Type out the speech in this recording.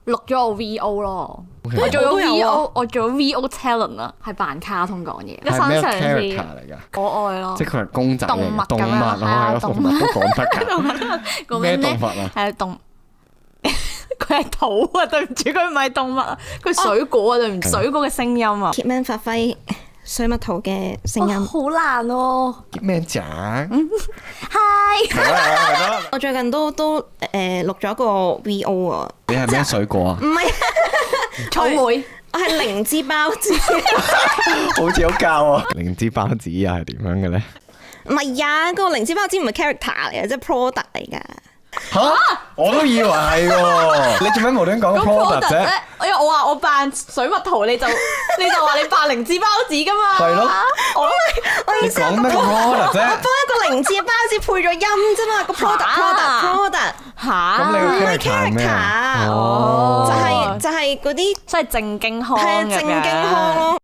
錄咗我 VO 咯。Okay. 我做咗我都有 VO，啊我做咗 VO talent 啊，係扮卡通講嘢。係咩新嘗 character 試嚟㗎？可愛咯，即係佢係公仔嚟動物嘅，動物咁樣係啊啊，係咯，動物動物都講得㗎。講咩咧動物啊？係動，佢係土啊！對唔住，佢唔係動物啊，佢水果啊！對唔住，水果嘅聲音啊， Kitman 發揮水蜜桃嘅聲音。好難咯。咩獎？Hi，係啦係啦，我最近都錄咗個 VO 啊，你係咩水果啊？唔係，草莓。我係靈芝包子。好似好教啊！靈芝包子又係點樣嘅咧？唔係呀，個靈芝包子唔係 character 嚟嘅，即係 product 嚟㗎。吓？我都以為係喎。你做咩無端講個 product 啫？因為我話我扮水蜜桃，你就話你扮靈芝包子噶嘛？係咯。我意思係你講咩個 product 啫？幫一個靈芝包子配咗音啫嘛，個 product 吓？咁你唔係個 character 係咩啊？ character，哦，就係嗰啲即係正經腔係正經腔咯。